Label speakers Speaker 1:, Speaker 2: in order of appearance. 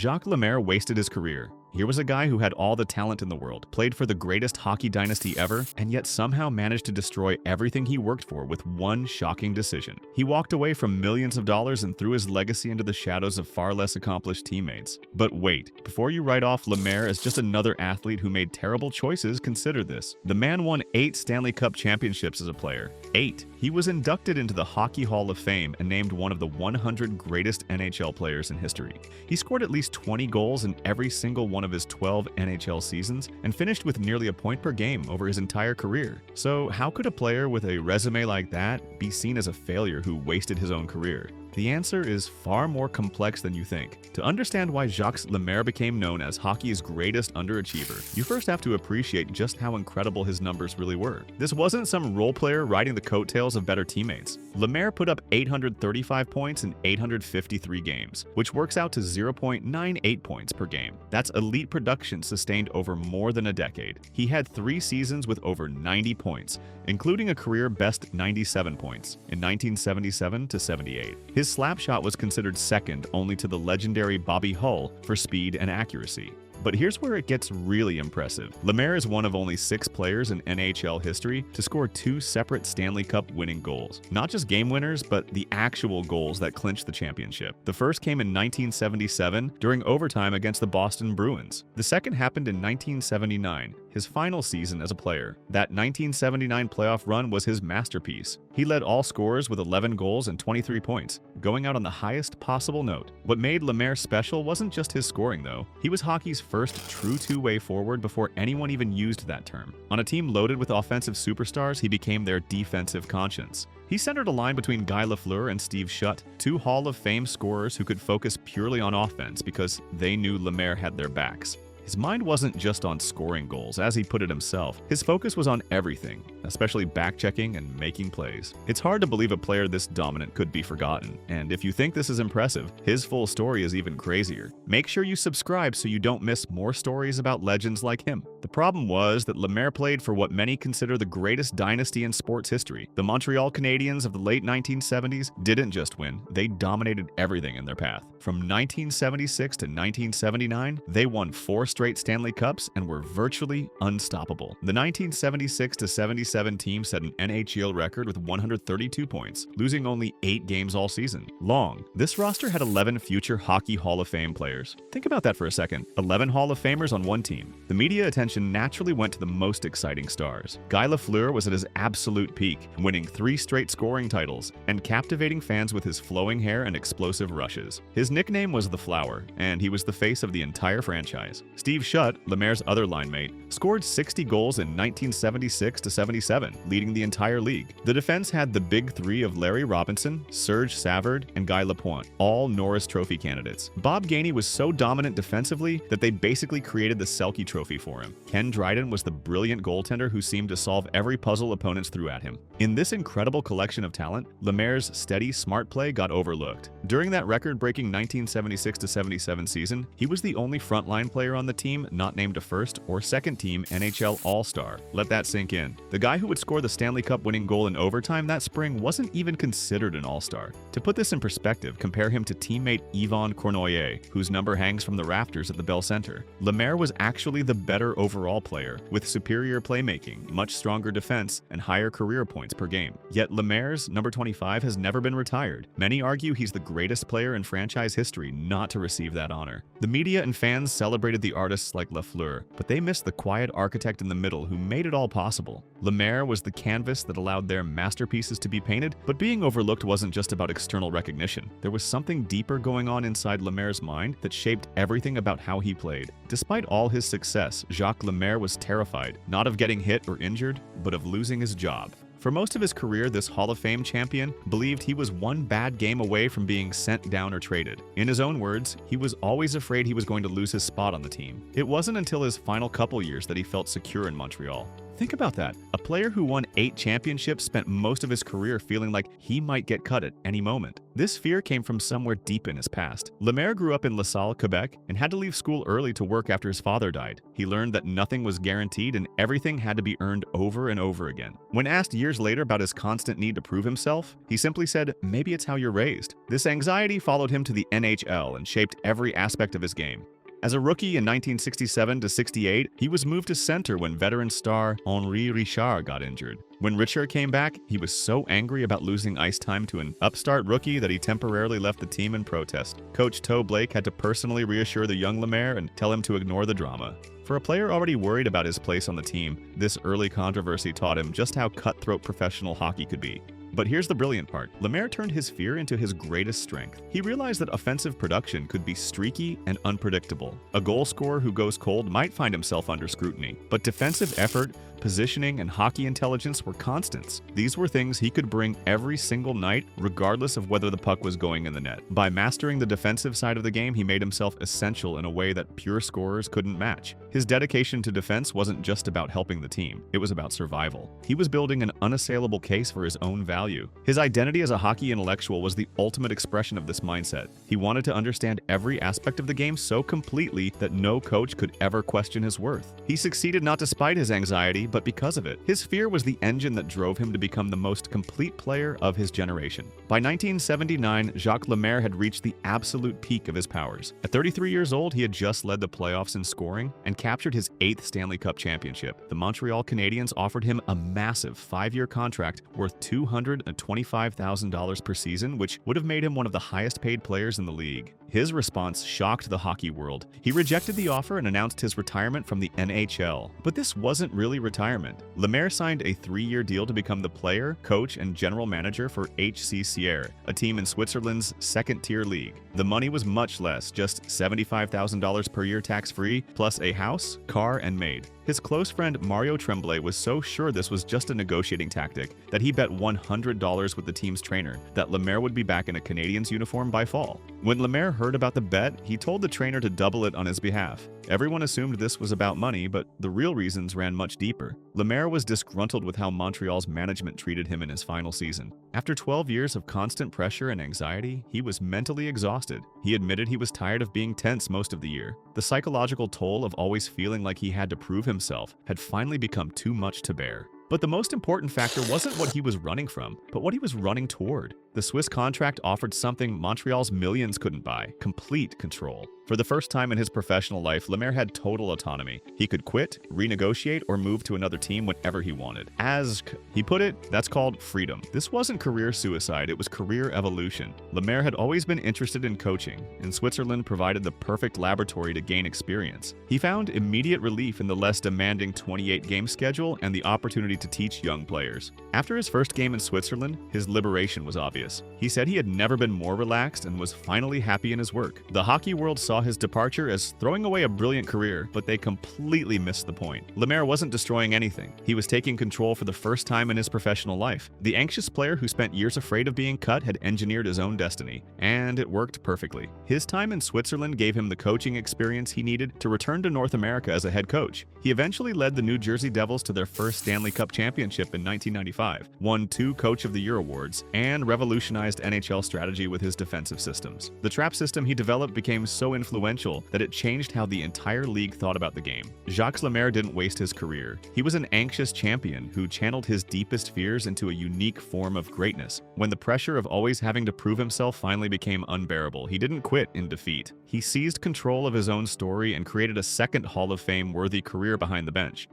Speaker 1: Jacques Lemaire wasted his career. Here was a guy who had all the talent in the world, played for the greatest hockey dynasty ever, and yet somehow managed to destroy everything he worked for with one shocking decision. He walked away from millions of dollars and threw his legacy into the shadows of far less accomplished teammates. But wait, before you write off Lemaire as just another athlete who made terrible choices, consider this. The man won 8 Stanley Cup championships as a player. 8. He was inducted into the Hockey Hall of Fame and named one of the 100 greatest NHL players in history. He scored at least 20 goals in every single one of his 12 NHL seasons and finished with nearly a point per game over his entire career. So how could a player with a resume like that be seen as a failure who wasted his own career? The answer is far more complex than you think. To understand why Jacques Lemaire became known as hockey's greatest underachiever, you first have to appreciate just how incredible his numbers really were. This wasn't some role player riding the coattails of better teammates. Lemaire put up 835 points in 853 games, which works out to 0.98 points per game. That's elite production sustained over more than a decade. He had 3 seasons with over 90 points, including a career-best 97 points in 1977 to 78. His slap shot was considered second only to the legendary Bobby Hull for speed and accuracy. But here's where it gets really impressive. Lemaire is one of only 6 players in NHL history to score 2 separate Stanley Cup winning goals. Not just game winners, but the actual goals that clinched the championship. The first came in 1977 during overtime against the Boston Bruins. The second happened in 1979, his final season as a player. That 1979 playoff run was his masterpiece. He led all scorers with 11 goals and 23 points, going out on the highest possible note. What made Lemaire special wasn't just his scoring, though. He was hockey's first true two-way forward before anyone even used that term. On a team loaded with offensive superstars, he became their defensive conscience. He centered a line between Guy Lafleur and Steve Shutt, 2 Hall of Fame scorers who could focus purely on offense because they knew Lemaire had their backs. His mind wasn't just on scoring goals, as he put it himself. His focus was on everything, especially back-checking and making plays. It's hard to believe a player this dominant could be forgotten, and if you think this is impressive, his full story is even crazier. Make sure you subscribe so you don't miss more stories about legends like him. The problem was that Lemaire played for what many consider the greatest dynasty in sports history. The Montreal Canadiens of the late 1970s didn't just win, they dominated everything in their path. From 1976 to 1979, they won 4 straight Stanley Cups and were virtually unstoppable. The 1976 to 77 team set an NHL record with 132 points, losing only 8 games all season long. This roster had 11 future Hockey Hall of Fame players. Think about that for a second. 11 Hall of Famers on one team. The media attention naturally went to the most exciting stars. Guy Lafleur was at his absolute peak, winning 3 straight scoring titles and captivating fans with his flowing hair and explosive rushes. His nickname was the Flower, and he was the face of the entire franchise. Steve Shutt, Lemaire's other line mate, scored 60 goals in 1976 to 77, leading the entire league. The defense had the big 3 of Larry Robinson, Serge Savard, and Guy Lapointe, all Norris Trophy candidates. Bob Gainey was so dominant defensively that they basically created the Selke Trophy for him. Ken Dryden was the brilliant goaltender who seemed to solve every puzzle opponents threw at him. In this incredible collection of talent, Lemaire's steady, smart play got overlooked. During that record-breaking 1976 to 77 season, he was the only frontline player on the team not named a first or second team NHL All-Star. Let that sink in. The guy who would score the Stanley Cup winning goal in overtime that spring wasn't even considered an All-Star. To put this in perspective, compare him to teammate Yvon Cournoyer, whose number hangs from the rafters at the Bell Center. Lemaire was actually the better overall player, with superior playmaking, much stronger defense, and higher career points per game. Yet Lemaire's number 25 has never been retired. Many argue he's the greatest player in franchise history not to receive that honor. The media and fans celebrated the artists like Lafleur, but they missed the quiet architect in the middle who made it all possible. Lemaire was the canvas that allowed their masterpieces to be painted, but being overlooked wasn't just about external recognition. There was something deeper going on inside Lemaire's mind that shaped everything about how he played. Despite all his success, Jacques Lemaire was terrified, not of getting hit or injured, but of losing his job. For most of his career, this Hall of Fame champion believed he was one bad game away from being sent down or traded. In his own words, he was always afraid he was going to lose his spot on the team. It wasn't until his final couple years that he felt secure in Montreal. Think about that. A player who won 8 championships spent most of his career feeling like he might get cut at any moment. This fear came from somewhere deep in his past. Lemaire grew up in La Salle, Quebec, and had to leave school early to work after his father died. He learned that nothing was guaranteed and everything had to be earned over and over again. When asked years later about his constant need to prove himself, he simply said, "Maybe it's how you're raised." This anxiety followed him to the NHL and shaped every aspect of his game. As a rookie in 1967 to 68, he was moved to center when veteran star Henri Richard got injured. When Richard came back, he was so angry about losing ice time to an upstart rookie that he temporarily left the team in protest. Coach Toe Blake had to personally reassure the young Lemaire and tell him to ignore the drama. For a player already worried about his place on the team, this early controversy taught him just how cutthroat professional hockey could be. But here's the brilliant part. Lemaire turned his fear into his greatest strength. He realized that offensive production could be streaky and unpredictable. A goal scorer who goes cold might find himself under scrutiny, but defensive effort, positioning, and hockey intelligence were constants. These were things he could bring every single night, regardless of whether the puck was going in the net. By mastering the defensive side of the game, he made himself essential in a way that pure scorers couldn't match. His dedication to defense wasn't just about helping the team, it was about survival. He was building an unassailable case for his own value. His identity as a hockey intellectual was the ultimate expression of this mindset. He wanted to understand every aspect of the game so completely that no coach could ever question his worth. He succeeded not despite his anxiety, but because of it. His fear was the engine that drove him to become the most complete player of his generation. By 1979, Jacques Lemaire had reached the absolute peak of his powers. At 33 years old, he had just led the playoffs in scoring and captured his 8th Stanley Cup championship. The Montreal Canadiens offered him a massive 5-year contract worth $225,000 per season, which would have made him one of the highest paid players in the league. His response shocked the hockey world. He rejected the offer and announced his retirement from the NHL. But this wasn't really retirement. Lemaire signed a 3-year deal to become the player, coach, and general manager for HC Sierre, a team in Switzerland's second-tier league. The money was much less, just $75,000 per year tax-free, plus a house, car, and maid. His close friend Mario Tremblay was so sure this was just a negotiating tactic that he bet $100 with the team's trainer that Lemaire would be back in a Canadiens uniform by fall. When Lemaire heard about the bet, he told the trainer to double it on his behalf. Everyone assumed this was about money, but the real reasons ran much deeper. Lemaire was disgruntled with how Montreal's management treated him in his final season. After 12 years of constant pressure and anxiety, he was mentally exhausted. He admitted he was tired of being tense most of the year. The psychological toll of always feeling like he had to prove himself had finally become too much to bear. But the most important factor wasn't what he was running from, but what he was running toward. The Swiss contract offered something Montreal's millions couldn't buy: complete control. For the first time in his professional life, Lemaire had total autonomy. He could quit, renegotiate, or move to another team whenever he wanted. As he put it, that's called freedom. This wasn't career suicide, it was career evolution. Lemaire had always been interested in coaching, and Switzerland provided the perfect laboratory to gain experience. He found immediate relief in the less demanding 28-game schedule and the opportunity to teach young players. After his first game in Switzerland, his liberation was obvious. He said he had never been more relaxed and was finally happy in his work. The hockey world saw his departure as throwing away a brilliant career, but they completely missed the point. Lemaire wasn't destroying anything. He was taking control for the first time in his professional life. The anxious player who spent years afraid of being cut had engineered his own destiny, and it worked perfectly. His time in Switzerland gave him the coaching experience he needed to return to North America as a head coach. He eventually led the New Jersey Devils to their first Stanley Cup championship in 1995, won 2 Coach of the Year awards, and revolutionized NHL strategy with his defensive systems. The trap system he developed became so influential that it changed how the entire league thought about the game. Jacques Lemaire didn't waste his career. He was an anxious champion who channeled his deepest fears into a unique form of greatness. When the pressure of always having to prove himself finally became unbearable, he didn't quit in defeat. He seized control of his own story and created a second Hall of Fame-worthy career behind the bench.